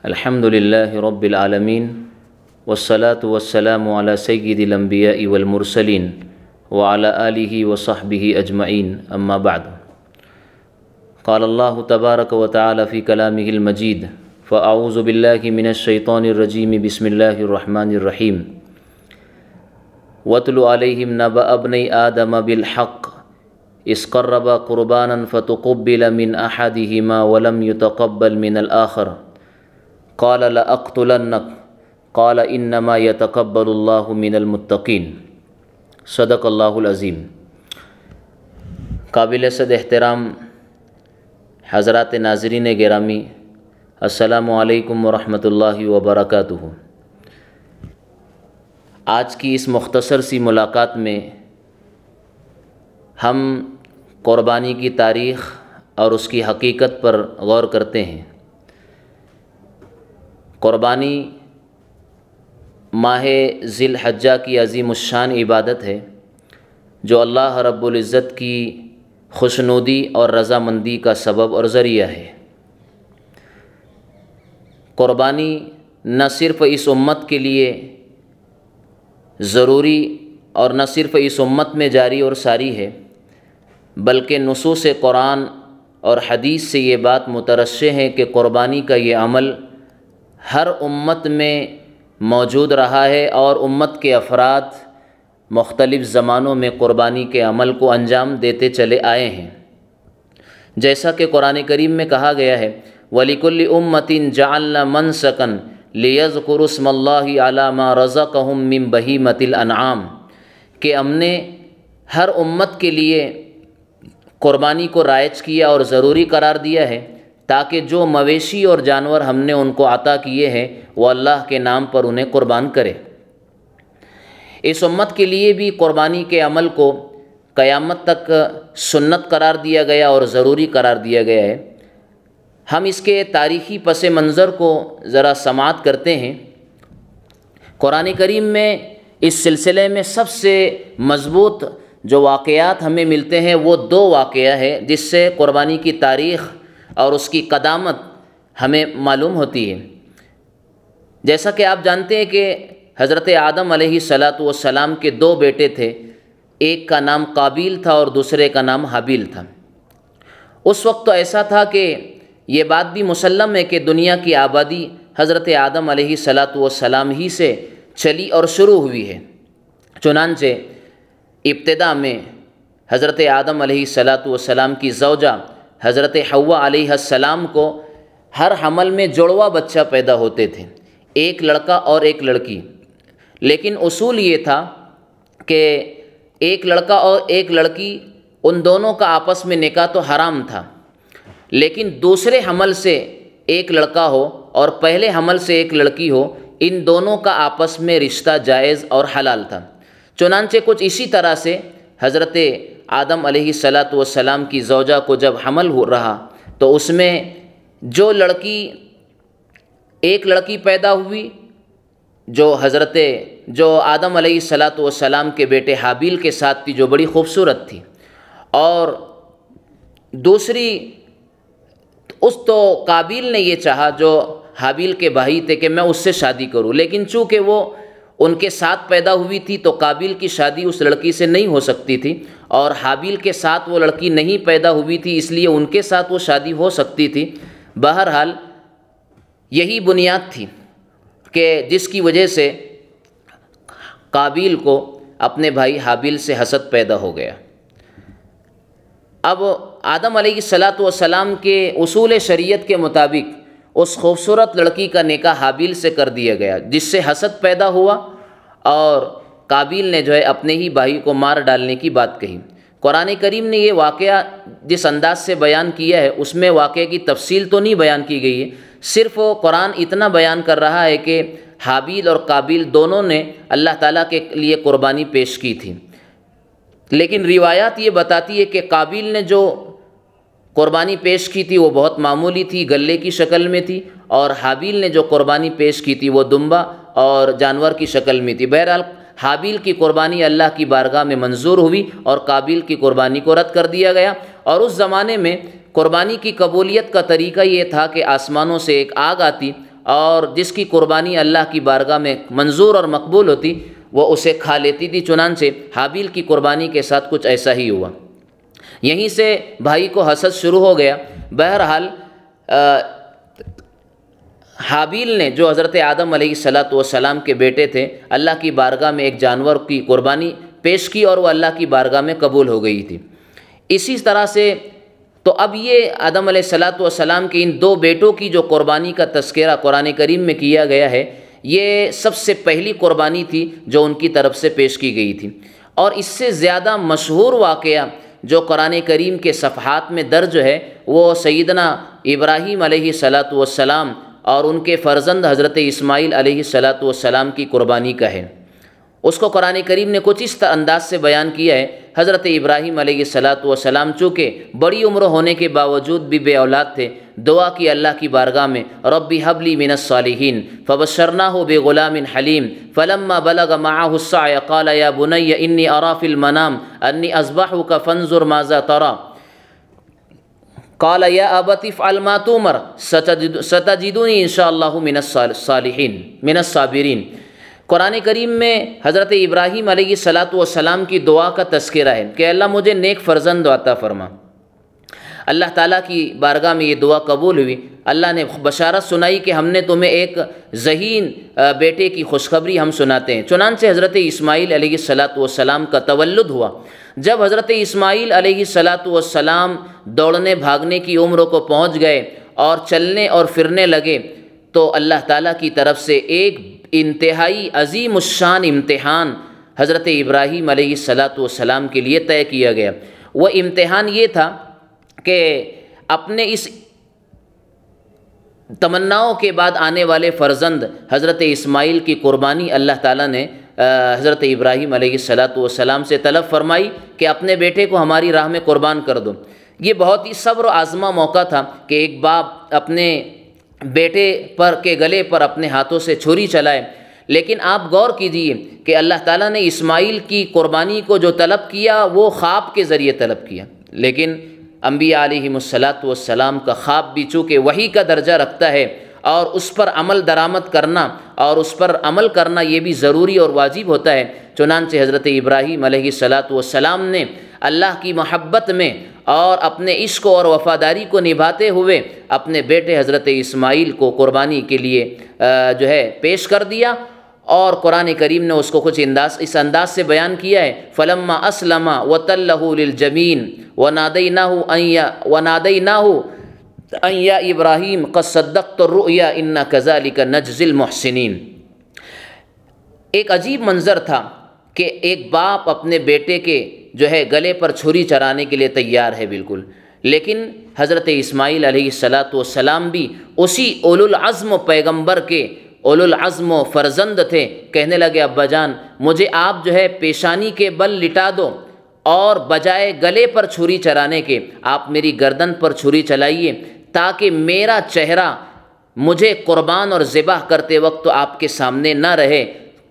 الحمد للہ رب العالمین والصلاة والسلام علی سید الانبیاء والمرسلین وعلی آلہ وصحبہ اجمعین اما بعد قال اللہ تبارک وتعالی فی کلامہ المجید فاعوذ باللہ من الشیطان الرجیم بسم اللہ الرحمن الرحیم واتل علیہم نبأ ابنی آدم بالحق اذ قربا قربانا فتقبل من احدہما ولم يتقبل من الآخر قال لأقتلنك قال انما يتقبل اللہ من المتقین صدق اللہ العظیم۔ قابل صد احترام حضرات ناظرین گرامی، السلام علیکم ورحمۃ اللہ وبرکاتہ۔ آج کی اس مختصر سی ملاقات میں ہم قربانی کی تاریخ اور اس کی حقیقت پر غور کرتے ہیں۔ قربانی ماہ ذی الحجہ کی عظیم الشان عبادت ہے جو اللہ رب العزت کی خوشنودی اور رضامندی کا سبب اور ذریعہ ہے۔ قربانی نہ صرف اس امت کے لیے ضروری اور نہ صرف اس امت میں جاری اور ساری ہے، بلکہ نصوص قرآن اور حدیث سے یہ بات مترشح ہے کہ قربانی کا یہ عمل ہر امت میں موجود رہا ہے اور امت کے افراد مختلف زمانوں میں قربانی کے عمل کو انجام دیتے چلے آئے ہیں۔ جیسا کہ قرآن کریم میں کہا گیا ہے وَلِكُلِّ أُمَّةٍ جَعَلْنَا مَنْسَكًا لِيَذْكُرُوا اسْمَ اللَّهِ عَلَى مَا رَزَقَهُم مِّن بَهِيمَةِ الْأَنْعَامِ کہ ہم نے ہر امت کے لیے قربانی کو رائج کیا اور ضروری قرار دیا ہے تاکہ جو مویشی اور جانور ہم نے ان کو عطا کیے ہیں وہ اللہ کے نام پر انہیں قربان کرے۔ اس امت کے لیے بھی قربانی کے عمل کو قیامت تک سنت قرار دیا گیا اور ضروری قرار دیا گیا ہے۔ ہم اس کے تاریخی پس منظر کو ذرا سماعت کرتے ہیں۔ قرآن کریم میں اس سلسلے میں سب سے مضبوط جو واقعات ہمیں ملتے ہیں وہ دو واقعہ ہے جس سے قربانی کی تاریخ اور اس کی قدامت ہمیں معلوم ہوتی ہے۔ جیسا کہ آپ جانتے ہیں کہ حضرت آدم علیہ السلام کے دو بیٹے تھے، ایک کا نام قابیل تھا اور دوسرے کا نام حابیل تھا۔ اس وقت تو ایسا تھا کہ یہ بات بھی مسلم ہے کہ دنیا کی آبادی حضرت آدم علیہ السلام ہی سے چلی اور شروع ہوئی ہے۔ چنانچہ ابتدا میں حضرت آدم علیہ السلام کی زوجہ حضرت حوا علیہ السلام کو ہر حمل میں جڑواں بچہ پیدا ہوتے تھے، ایک لڑکا اور ایک لڑکی، لیکن اصول یہ تھا کہ ایک لڑکا اور ایک لڑکی ان دونوں کا آپس میں نکاح تو حرام تھا، لیکن دوسرے حمل سے ایک لڑکا ہو اور پہلے حمل سے ایک لڑکی ہو، ان دونوں کا آپس میں رشتہ جائز اور حلال تھا۔ چنانچہ کچھ اسی طرح سے حضرت آدم علیہ السلام کی زوجہ کو جب حمل ہو رہا تو اس میں ایک لڑکی پیدا ہوئی جو آدم علیہ السلام کے بیٹے حابیل کے ساتھ تھی، جو بڑی خوبصورت تھی، اور دوسری تو قابیل نے یہ چاہا جو حابیل کے بھائی تھے کہ میں اس سے شادی کروں، لیکن چونکہ وہ ان کے ساتھ پیدا ہوئی تھی تو قابیل کی شادی اس لڑکی سے نہیں ہو سکتی تھی، اور حابیل کے ساتھ وہ لڑکی نہیں پیدا ہوئی تھی اس لیے ان کے ساتھ وہ شادی ہو سکتی تھی۔ بہرحال یہی بنیاد تھی کہ جس کی وجہ سے قابیل کو اپنے بھائی حابیل سے حسد پیدا ہو گیا۔ اب آدم علیہ السلام کے اصول شریعت کے مطابق اس خوبصورت لڑکی کا نکاح حابیل سے کر دیا گیا، جس سے حسد پیدا ہوا اور قابیل نے جو ہے اپنے ہی بھائی کو مار ڈالنے کی بات کہی۔ قرآن کریم نے یہ واقعہ جس انداز سے بیان کیا ہے اس میں واقعے کی تفصیل تو نہیں بیان کی گئی ہے، صرف قرآن اتنا بیان کر رہا ہے کہ حابیل اور قابیل دونوں نے اللہ تعالیٰ کے لیے قربانی پیش کی تھی، لیکن روایات یہ بتاتی ہے کہ قابیل نے جو قربانی پیش کی تھی وہ بہت معمولی تھی، گلے کی شکل میں تھی، اور حابیل نے جو قربانی پیش کی تھی وہ دمبا اور جانور کی شکل میں تھی۔ بہرحال حابیل کی قربانی اللہ کی بارگاہ میں منظور ہوئی اور قابیل کی قربانی کو رد کر دیا گیا، اور اس زمانے میں قربانی کی قبولیت کا طریقہ یہ تھا کہ آسمانوں سے ایک آگ آتی اور جس کی قربانی اللہ کی بارگاہ میں منظور اور مقبول ہوتی وہ اسے کھا لیتی تھی۔ چنانچہ حابیل کی قربانی کے ساتھ کچھ ایسا ہی ہوا، یہیں سے بھائی کو حسد شروع ہو گیا۔ بہرحال حابیل نے جو حضرت آدم علیہ السلام کے بیٹے تھے، اللہ کی بارگاہ میں ایک جانور کی قربانی پیش کی اور وہ اللہ کی بارگاہ میں قبول ہو گئی تھی۔ اسی طرح سے تو اب یہ آدم علیہ السلام کے ان دو بیٹوں کی جو قربانی کا تذکرہ قرآن کریم میں کیا گیا ہے، یہ سب سے پہلی قربانی تھی جو ان کی طرف سے پیش کی گئی تھی۔ اور اس سے زیادہ مشہور واقعہ جو قرآن کریم کے صفحات میں درج ہے وہ سیدنا ابراہیم علیہ السلام اور ان کے فرزند حضرت اسماعیل علیہ السلام کی قربانی کا ہے۔ اس کو قرآن کریم نے کچھ اس انداز سے بیان کیا ہے۔ حضرت ابراہیم علیہ السلام چونکہ بڑی عمر ہونے کے باوجود بھی بے اولاد تھے، دعا کی اللہ کی بارگاہ میں، ربی حب لی من الصالحین فبشرناہ بغلام حلیم فلما بلغ معه السعی قال یا بنی انی ارا فی المنام انی اذبحک فانظر ماذا تری قال یا ابت افعل ما تؤمر ستجدنی انشاءاللہ من الصالحین من الصابرین۔ قرآن کریم میں حضرت ابراہیم علیہ السلام کی دعا کا تذکرہ ہے کہ اللہ مجھے نیک فرزند عطا فرما۔ اللہ تعالیٰ کی بارگاہ میں یہ دعا قبول ہوئی۔ اللہ نے بشارت سنائی کہ ہم نے تمہیں ایک ذہین بیٹے کی خوشخبری ہم سناتے ہیں۔ چنانچہ حضرت اسماعیل علیہ السلام کا تولد ہوا۔ جب حضرت اسماعیل علیہ السلام دوڑنے بھاگنے کی عمر کو پہنچ گئے اور چلنے اور پھرنے لگے تو اللہ تعالیٰ کی طرف سے ایک انتہائی عظیم الشان امتحان حضرت ابراہیم علیہ السلام کے لیے طے کیا گیا۔ وہ امتحان یہ تھا کہ اپنے اس تمناؤں کے بعد آنے والے فرزند حضرت اسماعیل کی قربانی اللہ تعالیٰ نے حضرت ابراہیم علیہ السلام سے طلب فرمائی کہ اپنے بیٹے کو ہماری راہ میں قربان کر دو۔ یہ بہت ہی صبر و آزما موقع تھا کہ ایک باپ اپنے بیٹے پر کے گلے پر اپنے ہاتھوں سے چھری چلائے، لیکن آپ غور کیجئے کہ اللہ تعالیٰ نے اسماعیل کی قربانی کو جو طلب کیا وہ خواب کے ذریعے طلب کیا، لیکن انبیاء علیہم السلام کا خواب بھی چونکہ وحی کا درجہ رکھتا ہے اور اس پر عمل درآمد کرنا اور اس پر عمل کرنا یہ بھی ضروری اور واجب ہوتا ہے۔ چنانچہ حضرت ابراہیم علیہ السلام نے اللہ کی محبت میں اور اپنے عشق اور وفاداری کو نبھاتے ہوئے اپنے بیٹے حضرت اسماعیل کو قربانی کے لیے جو ہے پیش کر دیا، اور قرآن کریم نے اس کو کچھ اس انداز سے بیان کیا ہے، فلما اسلم وتلہ للجبین ونادیناہ ان یا ابراہیم قد صدقت الرؤیا انا کذالک نجزی المحسنین۔ ایک عجیب منظر تھا کہ ایک باپ اپنے بیٹے کے جو ہے گلے پر چھری چرانے کے لیے تیار ہے بالکل، لیکن حضرت اسماعیل علیہ السلام بھی اسی اولو العزم پیغمبر کے اولو العزم فرزند تھے۔ کہنے لگے ابا جان مجھے آپ جو ہے پیشانی کے بل لٹا دو اور بجائے گلے پر چھری چرانے کے آپ میری گردن پر چھری چلائیے تاکہ میرا چہرہ مجھے قربان اور ذبح کرتے وقت تو آپ کے سامنے نہ رہے،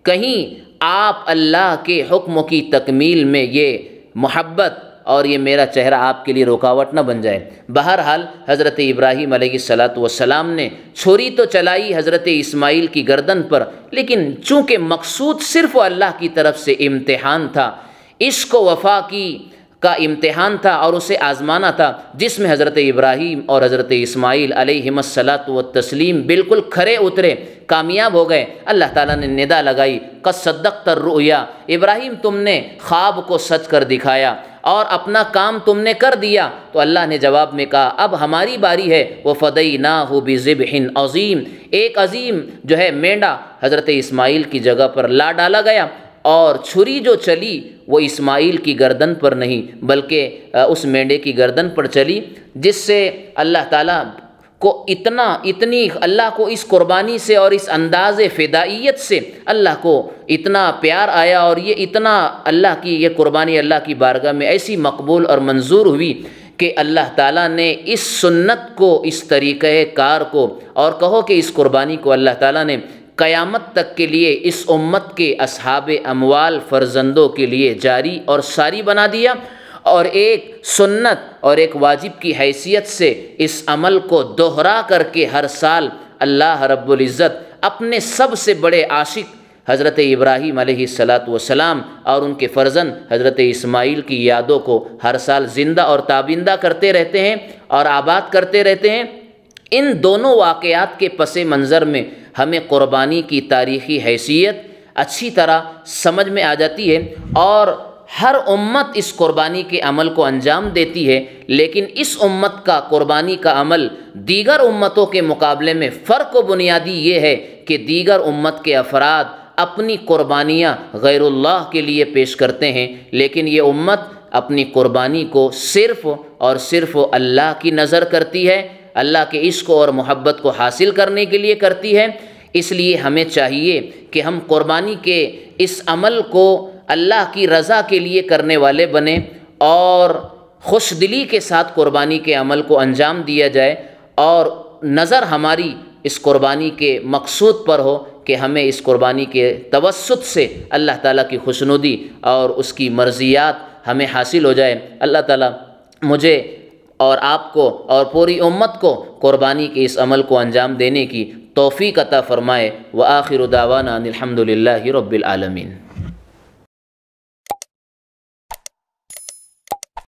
کہیں آپ اللہ کے حکم کی تکمیل میں یہ محبت اور یہ میرا چہرہ آپ کے لیے رکاوٹ نہ بن جائے۔ بہرحال حضرت ابراہیم علیہ السلام نے چھری تو چلائی حضرت اسماعیل کی گردن پر، لیکن چونکہ مقصود صرف اللہ کی طرف سے امتحان تھا، عشق و وفا کا امتحان تھا اور اسے آزمانا تھا، جس میں حضرت ابراہیم اور حضرت اسماعیل علیہم التسلیم بالکل کھرے اترے، کامیاب ہو گئے۔ اللہ تعالیٰ نے ندا لگائی قد صدقت الرؤیا، ابراہیم تم نے خواب کو سچ کر دکھایا اور اپنا کام تم نے کر دیا۔ تو اللہ نے جواب میں کہا اب ہماری باری ہے، وَفَدَيْنَاهُ بِذِبْحٍ عظیم، ایک عظیم جو ہے مینڈا حضرت اسماعیل کی جگہ پر لا ڈالا گیا، اور چھری جو چلی وہ اسماعیل کی گردن پر نہیں بلکہ اس مینڈے کی گردن پر چلی، جس سے اللہ تعالیٰ کو اتنی اللہ کو اس قربانی سے اور اس انداز فدائیت سے اللہ کو اتنا پیار آیا، اور یہ اتنا اللہ کی یہ قربانی اللہ کی بارگاہ میں ایسی مقبول اور منظور ہوئی کہ اللہ تعالیٰ نے اس سنت کو، اس طریقہ کار کو، اور کہو کہ اس قربانی کو اللہ تعالیٰ نے قیامت تک کے لیے اس امت کے اصحاب اموال فرزندوں کے لیے جاری اور ساری بنا دیا، اور ایک سنت اور ایک واجب کی حیثیت سے اس عمل کو دوہرا کر کے ہر سال اللہ رب العزت اپنے سب سے بڑے عاشق حضرت ابراہیم علیہ السلام اور ان کے فرزند حضرت اسماعیل کی یادوں کو ہر سال زندہ اور تابندہ کرتے رہتے ہیں اور آباد کرتے رہتے ہیں۔ ان دونوں واقعات کے پس منظر میں ہمیں قربانی کی تاریخی حیثیت اچھی طرح سمجھ میں آ جاتی ہے، اور ہر امت اس قربانی کے عمل کو انجام دیتی ہے، لیکن اس امت کا قربانی کا عمل دیگر امتوں کے مقابلے میں فرق و بنیادی یہ ہے کہ دیگر امت کے افراد اپنی قربانیاں غیر اللہ کے لیے پیش کرتے ہیں، لیکن یہ امت اپنی قربانی کو صرف اور صرف اللہ کی نظر کرتی ہے، اللہ کے عشق اور محبت کو حاصل کرنے کے لیے کرتی ہے۔ اس لیے ہمیں چاہیے کہ ہم قربانی کے اس عمل کو اللہ کی رضا کے لیے کرنے والے بنیں اور خوش دلی کے ساتھ قربانی کے عمل کو انجام دیا جائے، اور نظر ہماری اس قربانی کے مقصود پر ہو کہ ہمیں اس قربانی کے توسط سے اللہ تعالیٰ کی خوشنودی اور اس کی مرضیات ہمیں حاصل ہو جائے۔ اللہ تعالیٰ مجھے اور آپ کو اور پوری امت کو قربانی کے اس عمل کو انجام دینے کی توفیق عطا فرمائے۔ وآخر دعوانا ان الحمد للہ رب العالمین۔